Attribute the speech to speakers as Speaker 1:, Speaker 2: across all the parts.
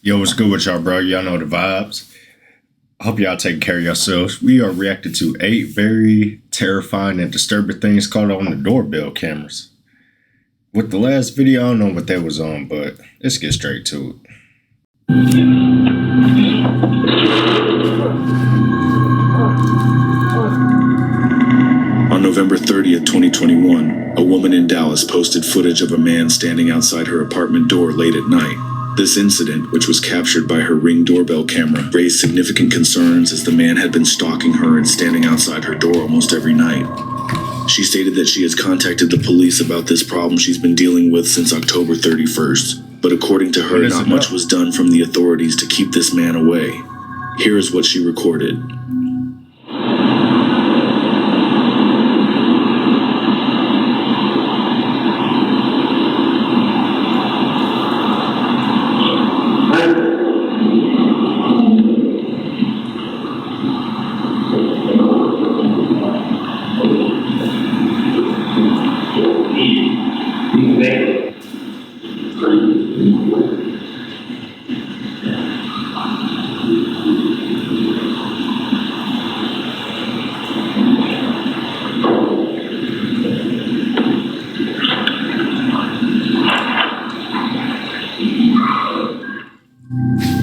Speaker 1: Yo, what's good with y'all, bro? Y'all know the vibes. I hope y'all taking care of yourselves. We are reacting to 8 very terrifying and disturbing things caught on the doorbell cameras. With the last video, I don't know what that was on, but let's get straight to it.
Speaker 2: On November 30th, 2021, a woman in Dallas posted footage of a man standing outside her apartment door late at night. This incident, which was captured by her Ring doorbell camera, raised significant concerns as the man had been stalking her and standing outside her door almost every night. She stated that she has contacted the police about this problem she's been dealing with since October 31st, but according to her, not much was done from the authorities to keep this man away. Here is what she recorded.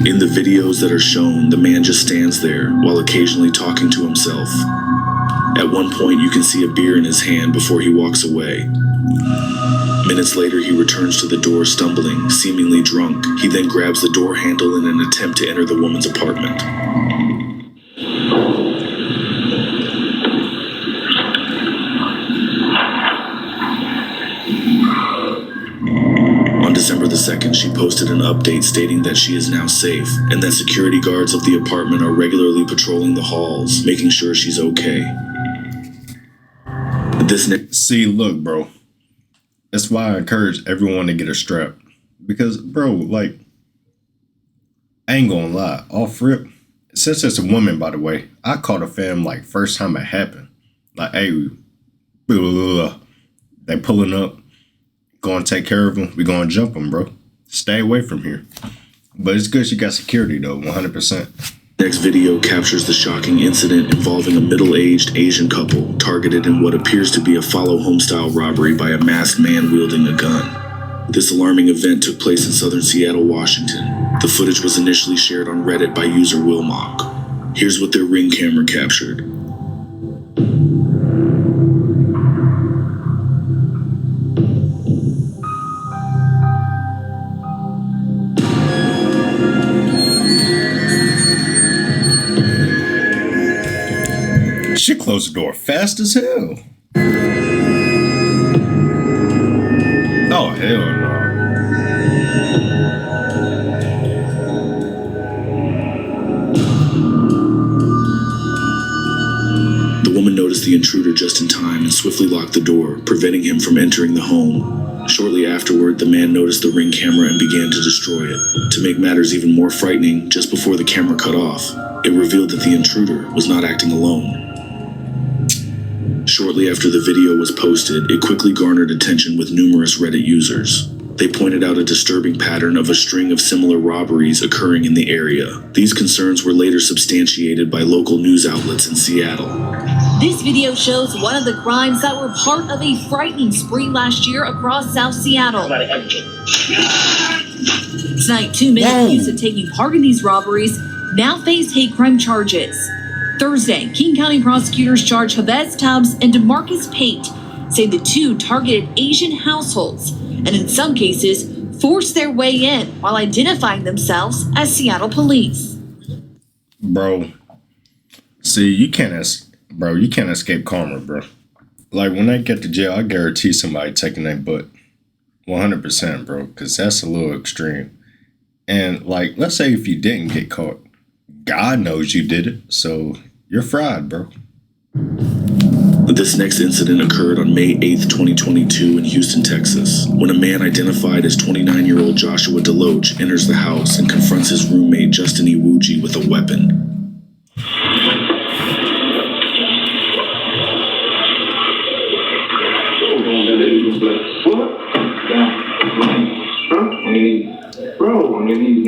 Speaker 2: In the videos that are shown, the man just stands there while occasionally talking to himself. At one point, you can see a beer in his hand before he walks away. Minutes later, he returns to the door stumbling, seemingly drunk. He then grabs the door handle in an attempt to enter the woman's apartment. On December the 2nd, she posted an update stating that she is now safe and that security guards of the apartment are regularly patrolling the halls, making sure she's okay.
Speaker 1: See, look, bro. That's why I encourage everyone to get a strap. Because, bro, like, I ain't gonna lie. Off rip, since it's a woman, by the way, I caught a fam, like, first time it happened. Like, hey, they pulling up. Going to take care of them. We going to jump them, bro. Stay away from here. But it's good she got security, though, 100%.
Speaker 2: Next video captures the shocking incident involving a middle-aged Asian couple targeted in what appears to be a follow-home-style robbery by a masked man wielding a gun. This alarming event took place in southern Seattle, Washington. The footage was initially shared on Reddit by user Wilmock. Here's what their Ring camera captured.
Speaker 1: She closed the door fast as hell. Oh, hell no.
Speaker 2: The woman noticed the intruder just in time and swiftly locked the door, preventing him from entering the home. Shortly afterward, the man noticed the Ring camera and began to destroy it. To make matters even more frightening, just before the camera cut off, it revealed that the intruder was not acting alone. Shortly after the video was posted, it quickly garnered attention with numerous Reddit users. They pointed out a disturbing pattern of a string of similar robberies occurring in the area. These concerns were later substantiated by local news outlets in Seattle.
Speaker 3: This video shows one of the crimes that were part of a frightening spree last year across South Seattle. Tonight, 2 men accused of taking part in these robberies now face hate crime charges. Thursday, King County prosecutors charged Javez Tubbs and DeMarcus Pate, say the two targeted Asian households and in some cases forced their way in while identifying themselves as Seattle police.
Speaker 1: Bro, see, you can't escape karma, bro. Like, when I get to jail, I guarantee somebody taking that butt. 100%, bro, because that's a little extreme. And, like, let's say if you didn't get caught, God knows you did it, so you're fried, bro.
Speaker 2: This next incident occurred on May 8th, 2022 in Houston, Texas, when a man identified as 29-year-old Joshua Deloach enters the house and confronts his roommate Justin Iwuji with a weapon.
Speaker 4: What? Huh? Bro, I mean,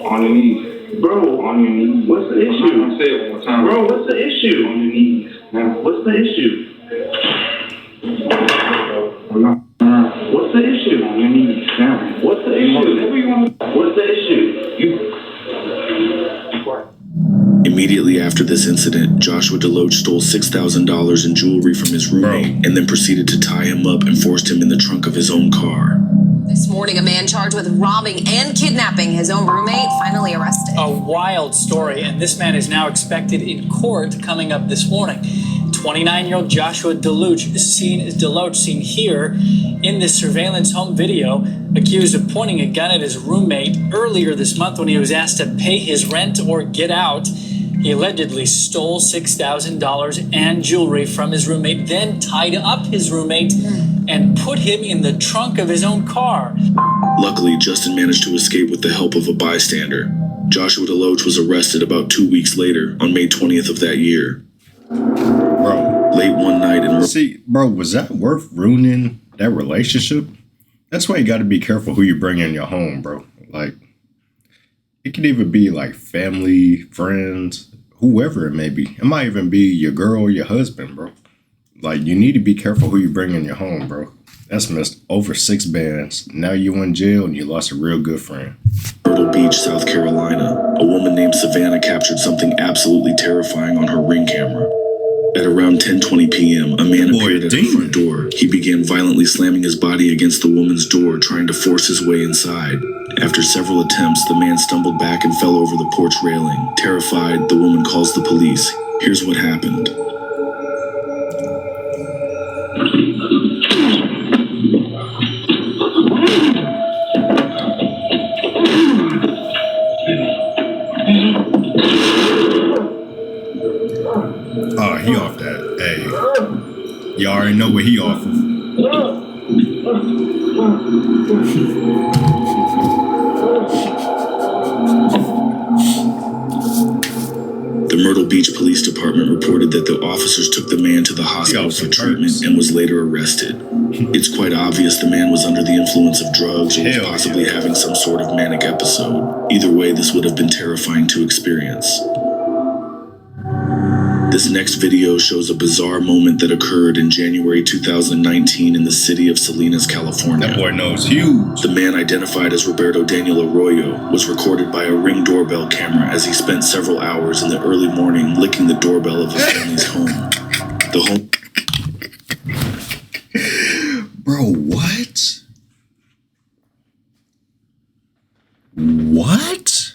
Speaker 4: On your knees. Bro, on your knees. What's the issue? I'm gonna say it one more time. Bro, what's the issue? On your knees. Now, what's the issue? What's the issue? On your knees. Now, what's the issue? What's the issue?
Speaker 2: Immediately after this incident, Joshua DeLoach stole $6,000 in jewelry from his roommate and then proceeded to tie him up and forced him in the trunk of his own car.
Speaker 5: This morning, a man charged with robbing and kidnapping his own roommate finally arrested.
Speaker 6: A wild story, and this man is now expected in court coming up this morning. 29-year-old Joshua DeLoach seen here in this surveillance home video, accused of pointing a gun at his roommate earlier this month when he was asked to pay his rent or get out. He allegedly stole $6,000 and jewelry from his roommate, then tied up his roommate and put him in the trunk of his own car.
Speaker 2: Luckily, Justin managed to escape with the help of a bystander. Joshua DeLoach was arrested about 2 weeks later, on May 20th of that year.
Speaker 1: Bro.
Speaker 2: Late one night in...
Speaker 1: See, bro, was that worth ruining that relationship? That's why you got to be careful who you bring in your home, bro. Like, it could even be like family, friends, whoever it may be. It might even be your girl or your husband, bro. Like, you need to be careful who you bring in your home, bro. That's missed over 6 bands. Now you in jail and you lost a real good friend.
Speaker 2: Myrtle Beach, South Carolina, a woman named Savannah captured something absolutely terrifying on her Ring camera. At around 10:20 p.m., a man appeared at her front door. He began violently slamming his body against the woman's door, trying to force his way inside. After several attempts, the man stumbled back and fell over the porch railing. Terrified, the woman calls the police. Here's what happened.
Speaker 1: Oh, he off that. Hey, you already know what he off of.
Speaker 2: The Myrtle Beach Police Department reported that the officers took the man to the hospital for treatment and was later arrested. It's quite obvious the man was under the influence of drugs or was possibly having some sort of manic episode. Either way, this would have been terrifying to experience. This next video shows a bizarre moment that occurred in January 2019 in the city of Salinas, California.
Speaker 1: That boy knows huge.
Speaker 2: The man, identified as Roberto Daniel Arroyo, was recorded by a Ring doorbell camera as he spent several hours in the early morning licking the doorbell of his family's home. The home...
Speaker 1: Bro, what? What?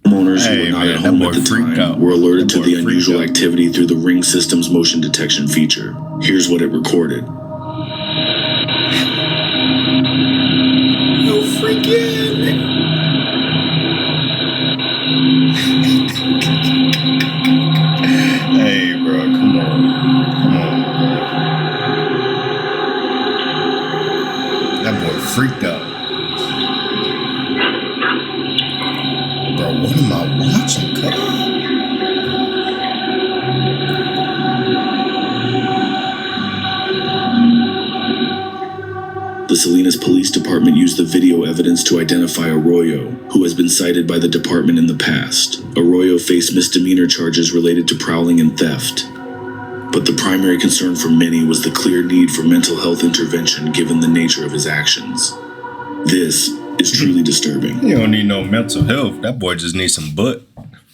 Speaker 2: Homeowners who were not at home at the time were alerted to the unusual activity through the Ring system's motion detection feature. Here's what it recorded.
Speaker 1: No freaking. Hey, bro, come on. Come on, bro. That boy freaked out. Bro, what am I watching, cuz?
Speaker 2: The Salinas Police Department used the video evidence to identify Arroyo, who has been cited by the department in the past. Arroyo faced misdemeanor charges related to prowling and theft. But the primary concern for many was the clear need for mental health intervention given the nature of his actions. This is truly disturbing.
Speaker 1: You don't need no mental health. That boy just needs some butt.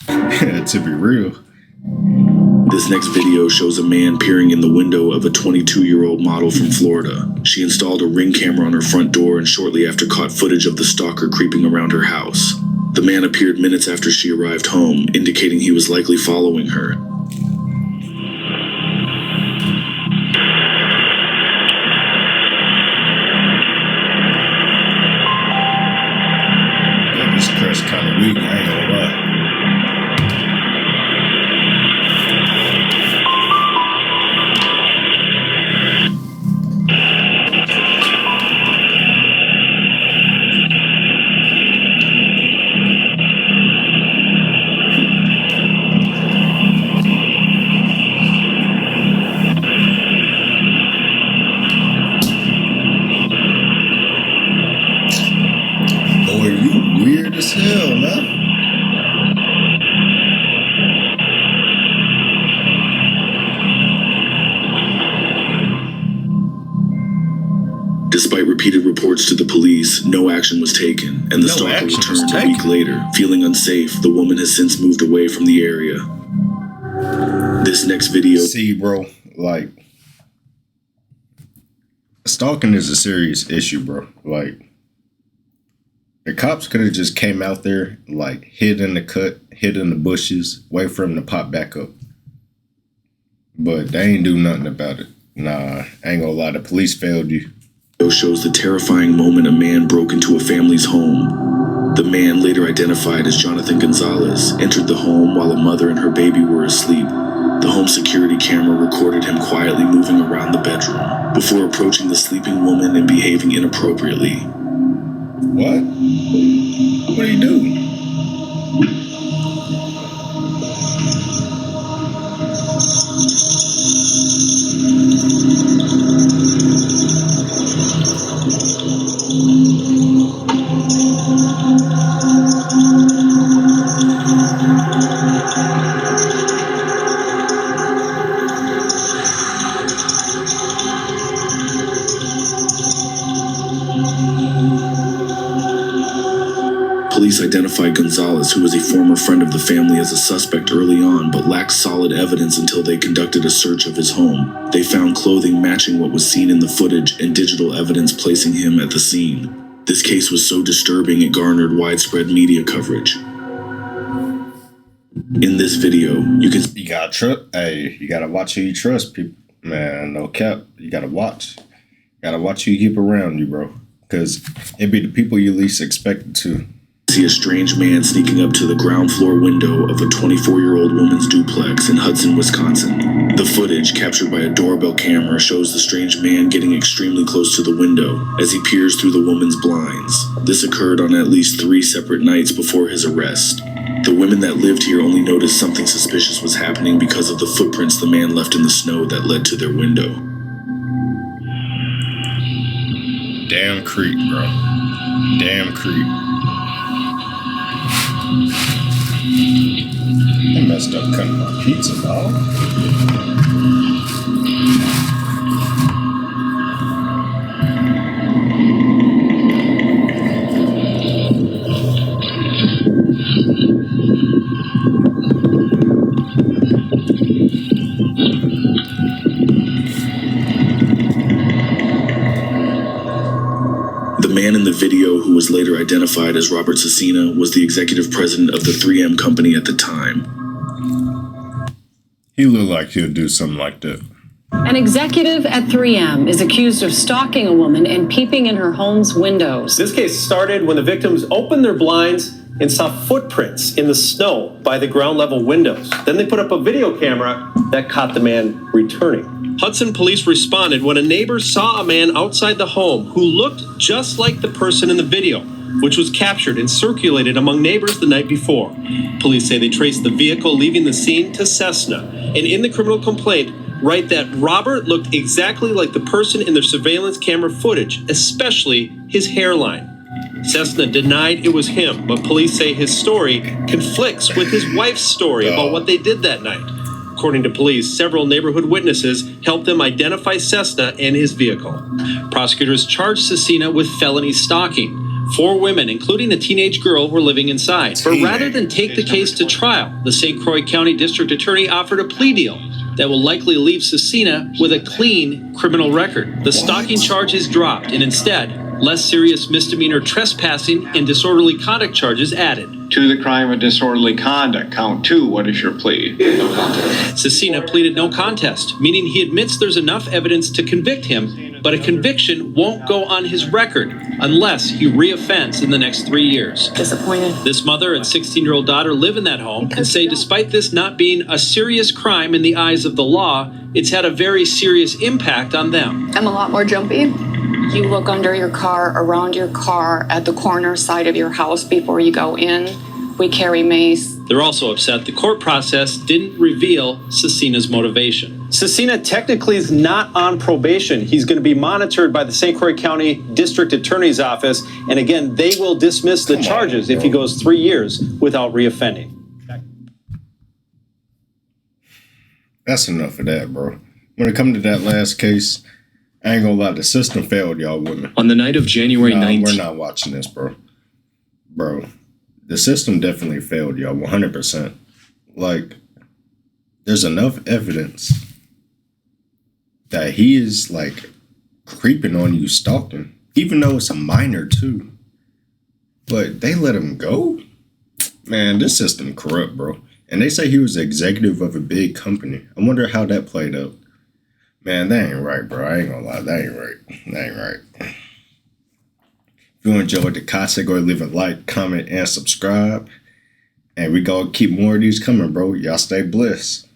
Speaker 1: To be real.
Speaker 2: This next video shows a man peering in the window of a 22-year-old model from Florida. She installed a Ring camera on her front door and shortly after caught footage of the stalker creeping around her house. The man appeared minutes after she arrived home, indicating he was likely following her.
Speaker 1: Yeah, this crest kind of weak, I ain't gonna lie. Boy, you weird weird as hell, man.
Speaker 2: Despite repeated reports to the police, no action was taken, and the stalker returned a week later. Feeling unsafe, the woman has since moved away from the area. This next video...
Speaker 1: See, bro, like, stalking is a serious issue, bro. Like, the cops could have just came out there, like, hid in the cut, hid in the bushes, wait for him to pop back up. But they ain't do nothing about it. Nah, I ain't gonna lie, the police failed you.
Speaker 2: Shows the terrifying moment a man broke into a family's home. The man, later identified as Jonathan Gonzalez, entered the home while a mother and her baby were asleep. The home security camera recorded him quietly moving around the bedroom before approaching the sleeping woman and behaving inappropriately.
Speaker 1: What? What did he do?
Speaker 2: Police identified Gonzalez, who was a former friend of the family, as a suspect early on, but lacked solid evidence until they conducted a search of his home. They found clothing matching what was seen in the footage and digital evidence placing him at the scene. This case was so disturbing it garnered widespread media coverage. In this video, you
Speaker 1: gotta watch who you trust, people. Man, no cap. You gotta watch. Gotta watch who you keep around you, bro. Because it'd be the people you least expected to.
Speaker 2: See a strange man sneaking up to the ground floor window of a 24-year-old woman's duplex in Hudson, Wisconsin. The footage, captured by a doorbell camera, shows the strange man getting extremely close to the window as he peers through the woman's blinds. This occurred on at least 3 separate nights before his arrest. The women that lived here only noticed something suspicious was happening because of the footprints the man left in the snow that led to their window.
Speaker 1: Damn creep, bro. Damn creep. I messed up cutting my pizza, dog.
Speaker 2: The man in the video, who was later identified as Robert Cecina, was the executive president of the 3M company at the time.
Speaker 1: He looked like he'll do something like that.
Speaker 7: An executive at 3M is accused of stalking a woman and peeping in her home's windows.
Speaker 8: This case started when the victims opened their blinds and saw footprints in the snow by the ground level windows. Then they put up a video camera that caught the man returning. Hudson police responded when a neighbor saw a man outside the home who looked just like the person in the video, which was captured and circulated among neighbors the night before. Police say they traced the vehicle leaving the scene to Cessna, and in the criminal complaint write that Robert looked exactly like the person in their surveillance camera footage, especially his hairline. Cessna denied it was him, but police say his story conflicts with his wife's story about what they did that night. According to police, several neighborhood witnesses helped them identify Cessna and his vehicle. Prosecutors charged Cecina with felony stalking. 4 women, including a teenage girl, were living inside. But rather than take the case to trial, the St. Croix County District Attorney offered a plea deal that will likely leave Cecina with a clean criminal record. The stalking charge is dropped, and instead, less serious misdemeanor trespassing and disorderly conduct charges added.
Speaker 9: To the crime of disorderly conduct, count 2, what is your plea?
Speaker 8: No contest.
Speaker 6: Cecina pleaded no contest, meaning he admits there's enough evidence to convict him, but a conviction won't go on his record unless he reoffends in the next 3 years.
Speaker 7: Disappointed.
Speaker 6: This mother and 16-year-old daughter live in that home and say despite this not being a serious crime in the eyes of the law, it's had a very serious impact on them.
Speaker 10: I'm a lot more jumpy.
Speaker 7: You look under your car, around your car, at the corner side of your house before you go in. We carry mace.
Speaker 6: They're also upset the court process didn't reveal Cecina's motivation.
Speaker 8: Cecina technically is not on probation. He's going to be monitored by the St. Croix County District Attorney's Office. And again, they will dismiss the charges if he goes 3 years without reoffending.
Speaker 1: That's enough of that, bro. When it comes to that last case, I ain't gonna lie, the system failed y'all women.
Speaker 10: On the night of January 19th.
Speaker 1: We're not watching this, bro. Bro, the system definitely failed y'all 100%. Like, there's enough evidence that he is, like, creeping on you, stalking. Even though it's a minor, too. But they let him go? Man, this system corrupt, bro. And they say he was the executive of a big company. I wonder how that played out. Man, that ain't right, bro. I ain't gonna lie. That ain't right. That ain't right. If you enjoyed the content, go leave a like, comment, and subscribe. And we gonna keep more of these coming, bro. Y'all stay blessed.